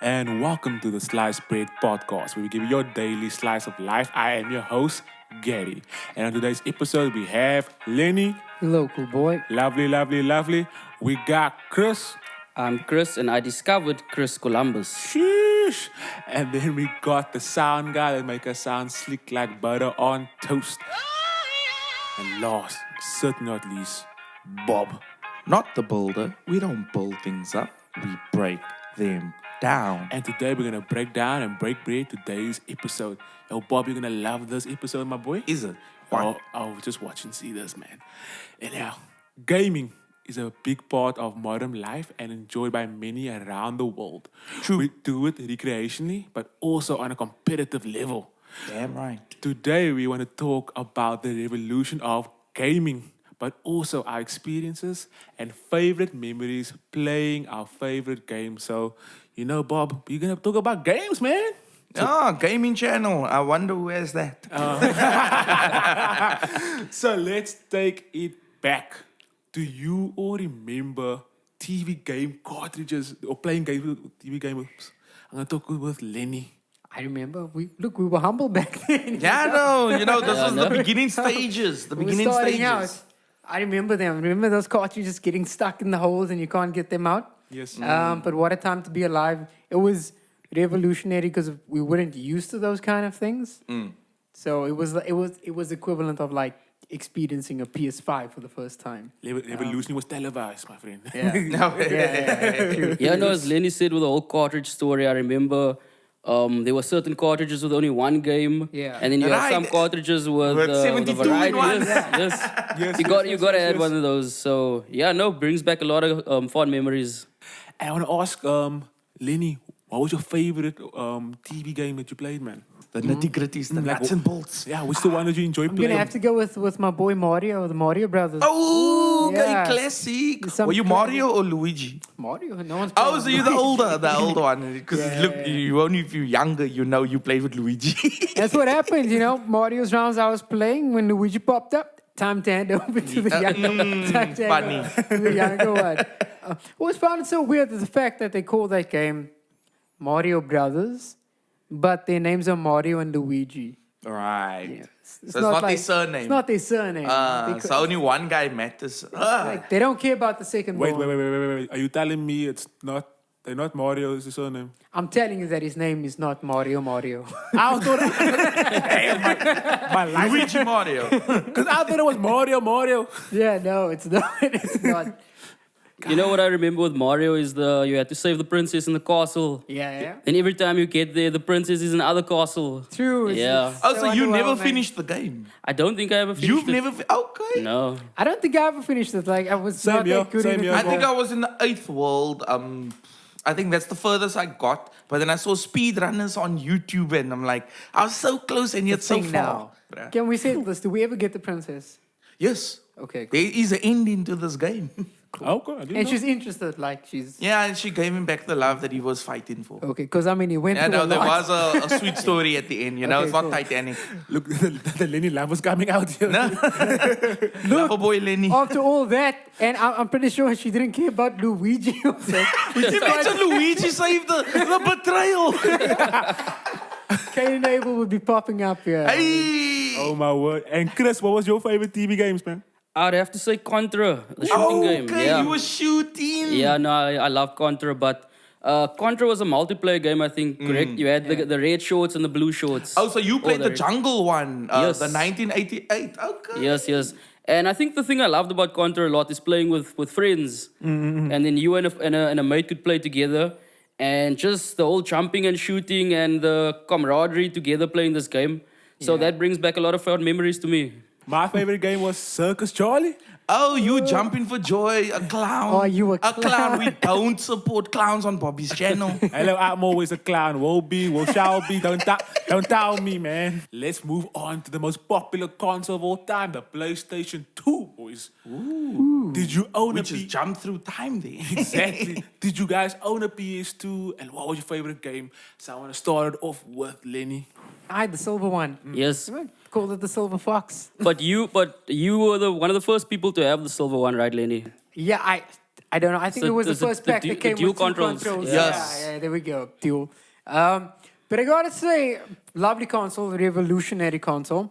And welcome to the Slice Bread podcast, where we give you your daily slice of life. I am your host, Gary. And on today's episode, we have Lenny. Hello, cool boy. Lovely. We got Chris. I'm Chris, and I discovered Chris Columbus. Sheesh. And then we got the sound guy that make us sound slick like butter on toast. And last, certainly not least, Bob. Not the builder. We don't build things up. We break them down. And today we're going to break down and break bread today's episode. Yo, Bob, you're going to love this episode, my boy. Is it? Why? Oh, just watch and see this, man. Anyhow, gaming is a big part of modern life and enjoyed by many around the world. True. We do it recreationally, but also on a competitive level. Damn right. Today, we want to talk about the revolution of gaming, but also our experiences and favorite memories playing our favorite games. So, Bob, we're going to talk about games, man. Gaming channel. I wonder who has that. So let's take it back. Do you all remember TV game cartridges or playing games with TV games? I'm going to talk with Lenny. I remember. We were humble back then. Yeah, no, this was the beginning stages. The We were beginning starting stages. out. I remember them. Remember those cartridges getting stuck in the holes and you can't get them out? Yes. But what a time to be alive. It was revolutionary because we weren't used to those kind of things. So it was equivalent of like experiencing a PS5 for the first time. Revolution was televised, my friend. Yeah. No. Yeah, no, as Lenny said with the whole cartridge story, I remember there were certain cartridges with only one game. Yeah. And then you had Right. some cartridges with With the 72 in variety. one. Yes. You got to add one of those. So, yeah, no, brings back a lot of fond memories. And I want to ask Lenny, what was your favorite TV game that you played, man? The nitty-gritties, the nuts and bolts. Yeah, which the one did you enjoy I'm playing? going to have to go with my boy Mario, the Mario Brothers. Oh, okay, Yeah. classic. Some Were you cra- Mario or Luigi? Mario, no one's Oh, playing so you're the Luigi. older one. Because look, you only if you're younger, you played with Luigi. That's what happened, Mario's rounds I was playing when Luigi popped up. Time to hand over to the younger time to hand funny. over to the younger one. I always found it so weird is the fact that they call that game Mario Brothers, but their names are Mario and Luigi. Right. It's So it's not their surname. It's not their surname. So only one guy matters. Like, they don't care about the second Wait. one. Are you telling me they're not Mario is his surname? I'm telling you that his name is not Mario. I thought my life, Luigi Mario. because I thought it was Mario. Yeah, no, it's not. It's not. You know what I remember with Mario is you had to save the princess in the castle. Yeah. And every time you get there, the princess is in another castle. True. Yeah. Oh, so you never underwhelming. finished the game? I don't think I ever finished You've it. never... Okay. No. I don't think I ever finished it. Like I was Same not here, that good same in here. it. I think I was in the 8th world. I think that's the furthest I got. But then I saw speedrunners on YouTube and I'm like, I was so close and yet so Thing far. now. Bruh. Can we say this? Do we ever get the princess? Yes. Okay. Cool. There is an ending to this game. Okay, I didn't And know. she's interested. Like she's Yeah, and she gave him back the love that he was fighting for. okay. Because I mean, he went Yeah, through no, a there lot. was a sweet story at the end, Okay, it's not cool. Titanic. Look, the Lenny love was coming out here. No? Lover boy Lenny. After all that, and I'm pretty sure she didn't care about Luigi. Also. Imagine Luigi saved the betrayal. Cain and Abel would be popping up here. Hey! Oh my word. And Chris, what was your favorite TV games, man? I'd have to say Contra, the shooting game. Okay, Yeah. you were shooting. Yeah, no, I love Contra, but Contra was a multiplayer game, I think, correct? You had the red shorts and the blue shorts. Oh, so you played Oh, the jungle one, Yes. the 1988. Okay. Yes. And I think the thing I loved about Contra a lot is playing with friends. And then you and a mate could play together. And just the whole jumping and shooting and the camaraderie together playing this game. So that brings back a lot of fond memories to me. My favorite game was Circus Charlie. Oh, you jumping for joy, a clown. Oh, you a clown. We don't support clowns on Bobby's channel. Hello, I'm always a clown. Will be, shall be. Don't doubt me, man. Let's move on to the most popular console of all time, the PlayStation 2, boys. Ooh. Did you own We a just jumped through time there. Exactly. Did you guys own a PS2? And what was your favorite game? So I want to start it off with Lenny. I had the silver one. Yes. Called it the silver fox. But you were one of the first people to have the silver one, right, Lenny? Yeah, I don't know. I think So it was the there's the- first the pack du- that the came dual with two controls. controls. Yes. Yeah, there we go. Dual. But I gotta say, lovely console, revolutionary console.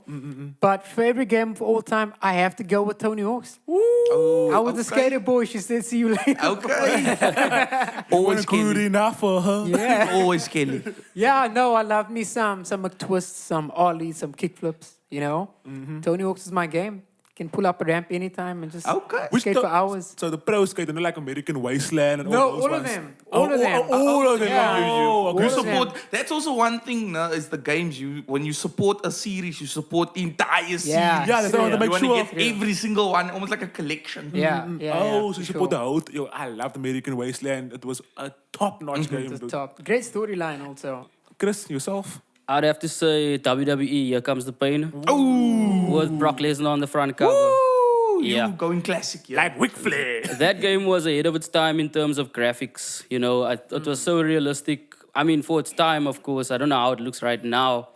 But favorite game of all time, I have to go with Tony Hawk's. I was the skater boy. She said, "See you later." Okay. Always Good Kelly. enough for her. Yeah, Always Kelly. yeah. No, I love me some McTwists, some ollies, some kickflips. You know, Tony Hawk's is my game. Can pull up a ramp anytime and just Okay. skate for hours. So the pro skate, not like American Wasteland and No, all those all of ones. them. All of them. All of them. Yeah. Oh, All okay. You of them. support. That's also one thing. Is the games you when you support a series, you support the entire series. Yeah, Yeah, that's what I want to Yeah. make You want sure. to get every single one, almost like a collection. Yeah, yeah. Oh, yeah, so you for support the sure. whole. Yo, I loved American Wasteland. It was a top-notch game. It was dude. top. Great storyline also. Chris, yourself? I'd have to say WWE. Here comes the pain. Ooh. With Brock Lesnar on the front cover. Ooh, Yeah. you going classic, yeah. Like Ric Flair. That game was ahead of its time in terms of graphics. You know, it was so realistic. I mean, for its time, of course. I don't know how it looks right now.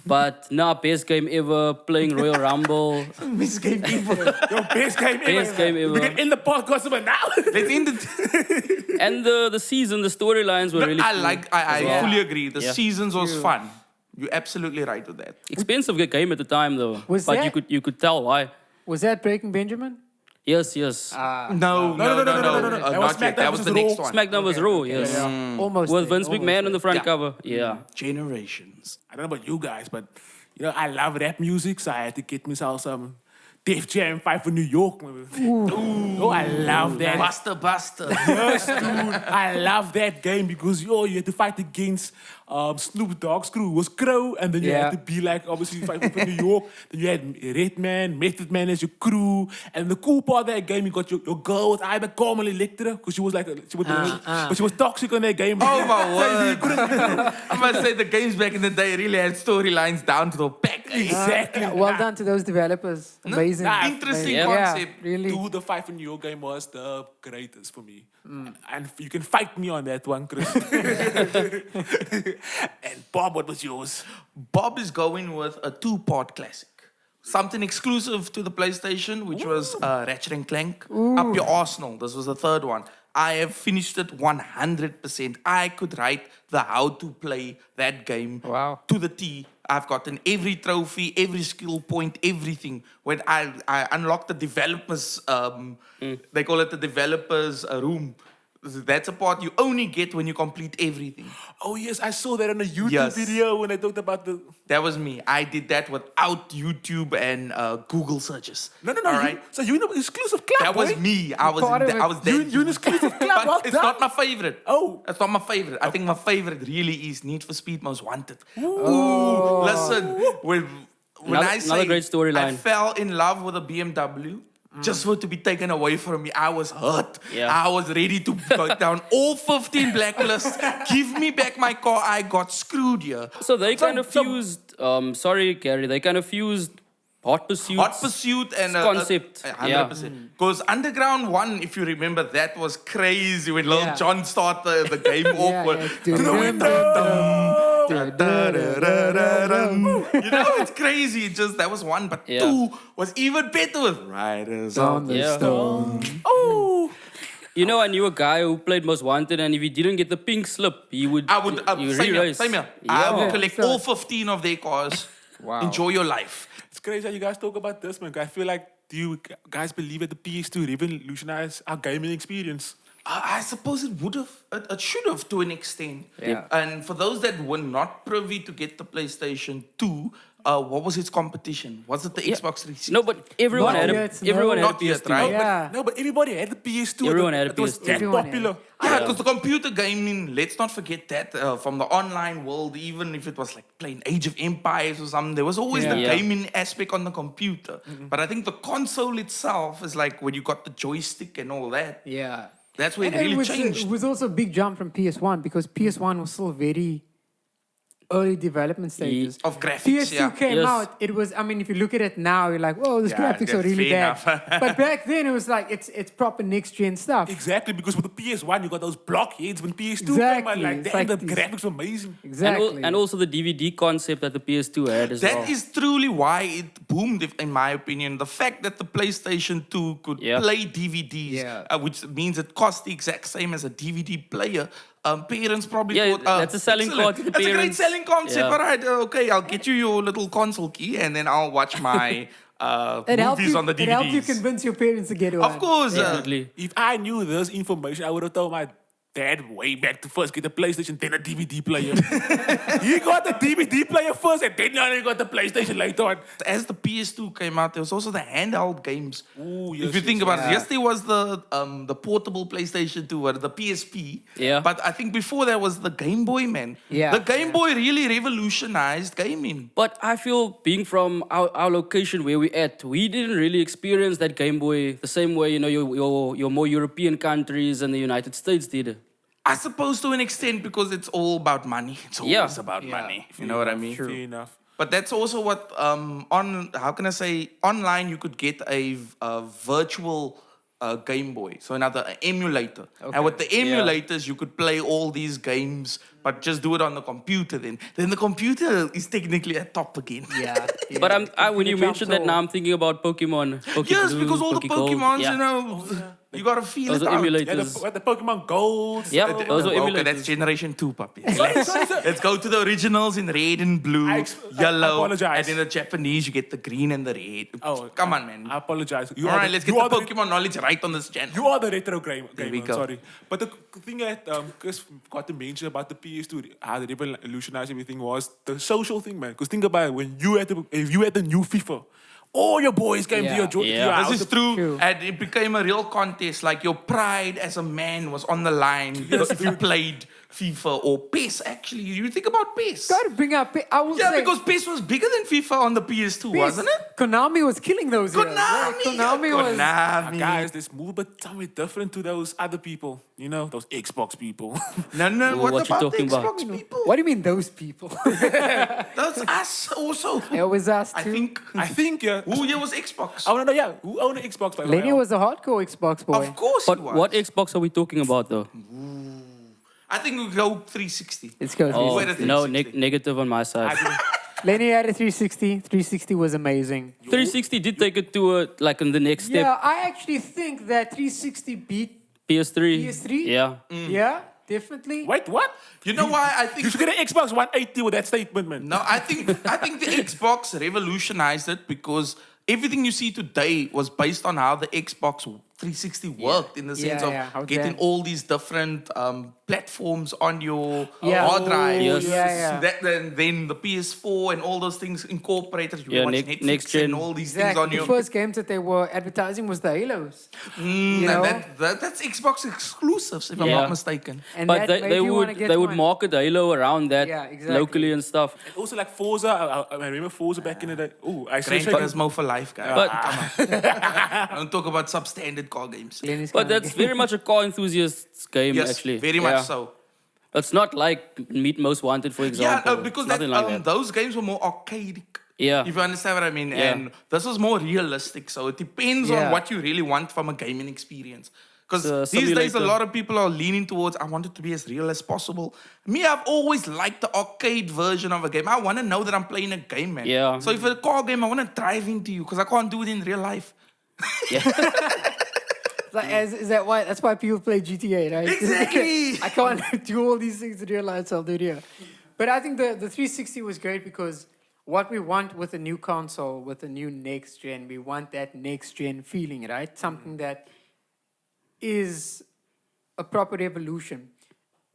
But no, best game ever, playing Royal Rumble. Miss game evil. Your best game ever. Best game ever. We can end the podcast about now. Let's end it. And the season, the storylines were really cool. I well. fully agree. The Yeah. seasons was fun. You're absolutely right with that. Expensive game at the time, though. Was but that- you could tell why. Was that Breaking Benjamin? Yes, yes. No. That was Not yet. SmackDown That was the versus next Raw. one. SmackDown was Raw, yes. Almost. With there, Vince almost McMahon on there. the front Yeah. cover. Yeah. Generations. I don't know about you guys, but I love rap music, so I had to get myself some Def Jam Fight for New York. Oh, I love that. Buster. Yes, dude. I love that game because you had to fight against Snoop Dogg's crew was Crow, and then you Yeah. had to be like obviously fighting for New York. Then you had Redman, Method Man as your crew, and the cool part of that game you got your girl was Iba Carmel Electra because she was like but she was toxic on that game. Oh my word. I must say the games back in the day really had storylines down to the pack. Exactly. Well done to those developers. Amazing. Nah, Interesting Yeah. concept. Yeah, really. Dude, the Fight for New York game was the greatest for me. And you can fight me on that one, Chris. And Bob, what was yours? Bob is going with a 2-part classic. Something exclusive to the PlayStation, which was Ratchet and Clank. Up Your Arsenal. This was the third one. I have finished it 100%. I could write the how to play that game Wow. to the T. I've gotten every trophy, every skill point, everything. When I unlocked the developers, they call it the developers room. That's a part you only get when you complete everything. Oh, yes, I saw that on a YouTube Yes. video when I talked about the. That was me. I did that without YouTube and Google searches. No. All right. So you're an exclusive club. That was boy. me. I was part of it. I was You're there. an exclusive club. But Well it's done. not my favorite. Oh. It's not my favorite. I think my favorite really is Need for Speed Most Wanted. Ooh. Listen, when I say Another great storyline. I fell in love with a BMW. Just for it to be taken away from me, I was hurt. Yeah. I was ready to go down all 15 blacklists. Give me back my car. I got screwed here. So they kind of fused. Sorry, Gary. They kind of fused Hot Pursuit. Hot Pursuit and Concept. 100%. Because Underground 1, if you remember, that was crazy when Lil Yeah. Jon started the game off. Yeah, with- yeah. You know, it's crazy. Just that was one, but Yeah. 2 was even better with Riders On the Yeah. stone. Oh. You know, I knew a guy who played Most Wanted, and if he didn't get the pink slip, he would. I would you same here, re-race. same here. Yeah. I would Yeah. collect all 15 of their cars. Wow. Enjoy your life. It's crazy how you guys talk about this, man. I feel like, do you guys believe that the PS2 revolutionized our gaming experience? I suppose it would have, it should have to an extent. Yeah. And for those that were not privy to get the PlayStation 2, what was its competition? Was it the Yeah. Xbox 360? No, but everyone Not had yet, a, everyone no. had a Not yet, PS2. right? Yeah. No, but everybody had the PS2. Everyone had a It was PS2. that Everyone had popular. Yeah, because the computer gaming, let's not forget that from the online world, even if it was like playing Age of Empires or something, there was always the Yeah. gaming aspect on the computer. But I think the console itself is like when you got the joystick and all that, Yeah. that's where it And really was, changed. It was also a big jump from PS1 because PS1 was still very early development stages. Of graphics, PS2 yeah. came Yes. out. It was. I mean, if you look at it now, you're like, "Whoa, these Yeah, graphics are that's really fair bad." enough. But back then, it was like it's proper next gen stuff. Exactly, because with the PS1, you got those blockheads. When PS2 came out, Exactly, like, it's damn, like the these- graphics were amazing. Exactly. And also the DVD concept that the PS2 had as well. That is truly why it boomed, in my opinion. The fact that the PlayStation 2 could Yeah. play DVDs, Yeah. which means it cost the exact same as a DVD player. Parents probably Yeah, thought, that's a selling excellent. card to the That's a great parents. selling concept. Yeah. All right, okay, I'll get you your little console key, and then I'll watch my it helped movies you, on the It helped you DVDs. convince your parents to get one. Of course, Definitely. If I knew this information, I would have told my dad way back to first get the PlayStation, then a DVD player. He got the DVD player first, and then he got the PlayStation later on. as the PS2 came out, there was also the handheld games. Ooh, yes, if you think yes, about yeah. it, yes, there was the portable PlayStation 2 or the PSP. Yeah. But I think before that was the Game Boy, man. Yeah. The Game Boy really revolutionized gaming. But I feel being from our location where we at, we didn't really experience that Game Boy the same way, you know, your more European countries and the United States did. I suppose to an extent because it's all about money. It's always Yeah. about Yeah. money. If you know what I mean. Fair enough. But that's also what how can I say, online you could get a virtual Game Boy, so another emulator. And with the emulators, you could play all these games, but just do it on the computer. Then the computer is technically at top again. Yeah. yeah. But when you Jump mentioned that so- now, I'm thinking about Pokemon. Yes, Pokeblue, because all the Pokegold. Pokemons, Yeah. you know, you gotta feel Those it are out. emulators. Yeah, the Pokemon Gold. Yep, those are Okay, emulators. that's generation 2, puppy. Sorry, sorry. Let's go to the originals in red and blue, I yellow, apologize. and in the Japanese you get the green and the red. Oh, Come on, man. I apologize. All right, let's get you the are Pokemon knowledge right on this channel. You are the retro gamer. we go. Sorry, but the thing that Chris got to mention about the PS2, how the revolutionized everything was the social thing, man. Because think about it, if you had the new FIFA, all your boys came to Yeah. your, to Yeah. your house. This is true. True. And it became a real contest. Like your pride as a man was on the line if you played FIFA or PES. Actually, you think about PES. Gotta bring up. I will Yeah, say, because PES was bigger than FIFA on the PS2, wasn't it? Konami was killing those. years, right? Konami was. Guys, let's move but somewhere different to those other people. You know, those Xbox people. No, What what you about the talking about? Xbox people? What do you mean those people? That's us also. It was us too. I think. I think, yeah. Who here was Xbox? I want to know, yeah, who owned an Xbox? By the way? Lenny was a hardcore Xbox boy. Of course But he was. what Xbox are we talking about though? I think we go 360. Let's go. Oh, Where the no, 360? negative on my side. Lenny had a 360. 360 was amazing. 360 did take it to like in the next step. Yeah, I actually think that 360 beat PS3. PS3? Yeah. Yeah, definitely. Wait, what? You know why I think You should get an Xbox 180 with that statement, man. No, I think the Xbox revolutionized it because everything you see today was based on how the Xbox 360 worked in the sense how of getting that- all these different platforms on your Yeah. hard drive. Yes. Yeah. Then the PS4 and all those things incorporated. You Yeah, watch next Netflix gen. and all these Exactly. things on The your. first games that they were advertising was the Halos. you know? That's Xbox exclusives, if I'm Yeah. not mistaken. And But that they, made they you wanna would get they would one. market Halo around that Yeah, exactly. locally and stuff. And also like Forza, I remember Forza back in the day. Oh, I Gran said Turismo for life, guys. But Don't talk about substandard car games. Lenny's but kinda that's very much a car enthusiast's game Yes, actually. very Yeah. much so. It's not like Meet Most Wanted, for Yeah, example. because It's nothing like that. those games were more arcadic. Yeah. If you understand what I mean. Yeah. And this was more realistic. So it depends Yeah. on what you really want from a gaming experience. Because It's a these days, a simulator. lot of people are leaning towards, I want it to be as real as possible. Me, I've always liked the arcade version of a game. I want to know that I'm playing a game, man. Yeah. So if it's a car game, I want to drive into you because I can't do it in real life. Like, is that why? That's why people play GTA, right? Exactly. I can't do all these things in real life, so I'll do it here. But I think the 360 was great because what we want with a new console, with a new next gen, we want that next gen feeling, right? Something that is a proper evolution.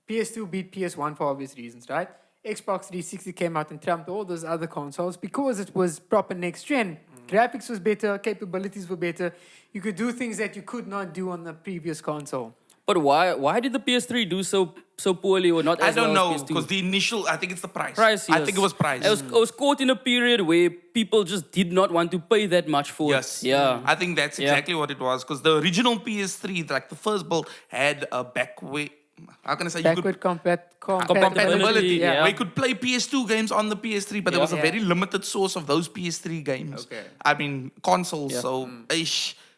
PS2 beat PS1 for obvious reasons, right? Xbox 360 came out and trumped all those other consoles because it was proper next gen. Graphics was better, capabilities were better. You could do things that you could not do on the previous console. But why did the PS3 do so poorly or not I as don't well know as PS2? because the initial, I think it's the price. Price, I yes. think it was price. I was caught in a period where people just did not want to pay that much for Yes. it. Yeah. I think that's Yeah. exactly what it was. Because the original PS3, like the first build, had a back way. how can I say, you could Backward Compatibility, yeah. where you could play PS2 games on the PS3, but there was a Yeah. very limited source of those PS3 games. Okay. I mean, consoles. Yeah. So,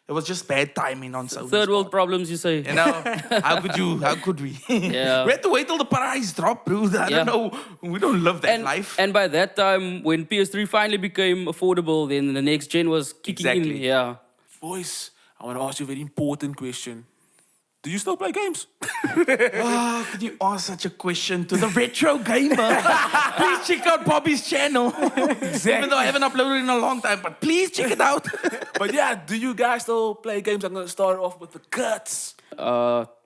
it was just bad timing on Sony's Third world part. problems, you say? You know, how could we? Yeah. We had to wait till the price dropped, bro. I Yeah. don't know. We don't love that life. And by that time, when PS3 finally became affordable, then the next gen was kicking in. Exactly. Yeah. Boys, I want to ask you a very important question. Do you still play games? Could you ask such a question to the retro gamer? Please check out Bobby's channel. Even though I haven't uploaded in a long time, but please check it out. But yeah, do you guys still play games? I'm going to start off with the guts.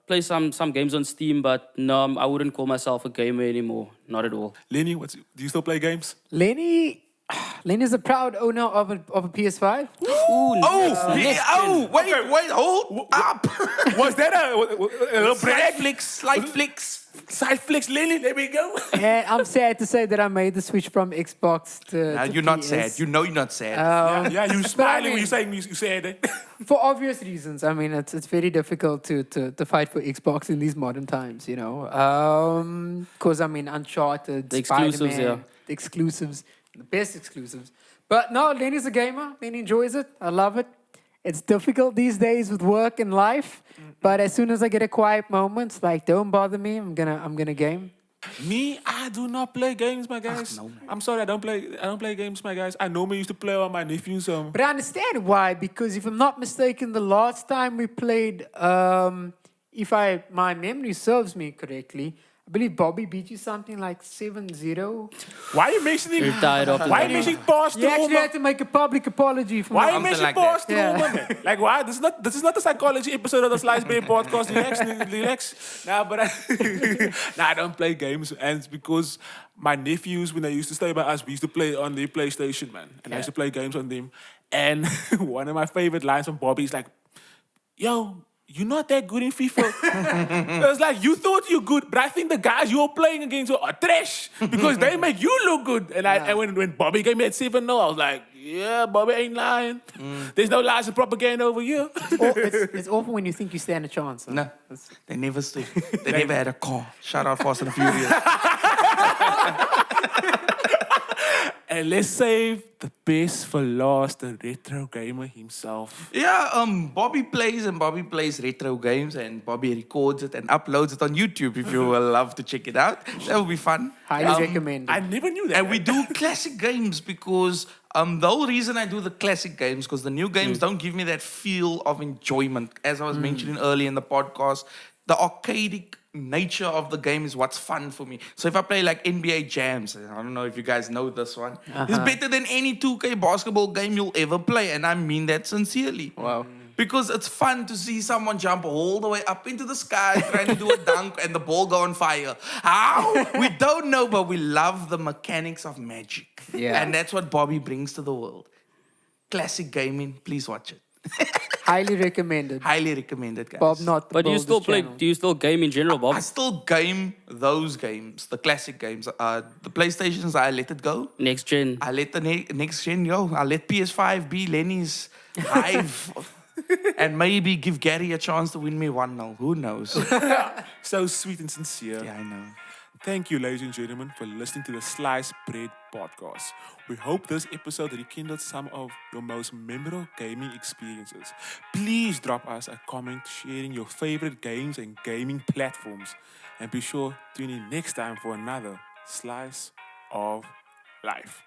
Play some games on Steam, but no, I wouldn't call myself a gamer anymore. Not at all. Lenny, do you still play games? Lenny's a proud owner of a PS5. Wait, hold up. Was that a Slight flicks. Side flicks, Lenny? There we go. And I'm sad to say that I made the switch from Xbox to. Nah, to you're not PS. sad. You know you're not sad. Yeah, you smiling when you saying you said it. For obvious reasons. I mean, it's very difficult to fight for Xbox in these modern times, you know. Because I mean, Uncharted, The exclusives, Spider-Man, yeah. the exclusives, the best exclusives. But no, Lenny's a gamer. Lenny enjoys it. I love it. It's difficult these days with work and life. But as soon as I get a quiet moment, like don't bother me. I'm gonna game. Me, I do not play games, my guys. no, man. I'm sorry, I don't play games, my guys. I normally used to play on my nephews. But I understand why, because if I'm not mistaken, the last time we played, if my memory serves me correctly, I believe Bobby beat you something like 7-0. Why are you mentioning? You're tired of Why are it. you mentioning past You actually trauma? had to make a public apology for Why are you Something mentioning like that. past trauma, man? Like why? This is not the psychology episode of the Slice Bay podcast. Relax. Nah, but I don't play games, and it's because my nephews, when they used to stay by us, we used to play on their PlayStation, man, and I used to play games on them. And one of my favorite lines from Bobby is like, "Yo, you're not that good in FIFA." It was like, you thought you're good, but I think the guys you're playing against are trash because they make you look good. And when Bobby gave me at 7-0, I was like, yeah, Bobby ain't lying. There's no lies and propaganda over here. it's awful when you think you stand a chance. Huh? No, they never stood. They never had a car. Shout out Fast and Furious. And let's save the best for last, the retro gamer himself. Yeah, Bobby plays retro games, and Bobby records it and uploads it on YouTube. If you will love to check it out, that will be fun. Highly recommend. I never knew that. And we do classic games because the whole reason I do the classic games because the new games don't give me that feel of enjoyment. As I was mentioning earlier in the podcast, the arcadic nature of the game is what's fun for me. So if I play like NBA Jams, I don't know if you guys know this one, it's better than any 2K basketball game you'll ever play, and I mean that sincerely. Wow. Because it's fun to see someone jump all the way up into the sky trying to do a dunk and the ball go on fire. How? We don't know, but we love the mechanics of magic. Yeah. And that's what Bobby brings to the world. Classic gaming, please watch it. Highly recommended. Highly recommended, guys. Bob, not the But do you still boldest play? channel. Do you still game in general, Bob? I still game those games, the classic games. The PlayStations, I let it go. Next gen. I let the next gen go. I let PS5 be Lenny's hive. And maybe give Gary a chance to win me 1-0. Who knows? So sweet and sincere. Yeah, I know. Thank you, ladies and gentlemen, for listening to the Slice Bread podcast. We hope this episode rekindled some of your most memorable gaming experiences. Please drop us a comment sharing your favorite games and gaming platforms. And be sure to tune in next time for another Slice of Life.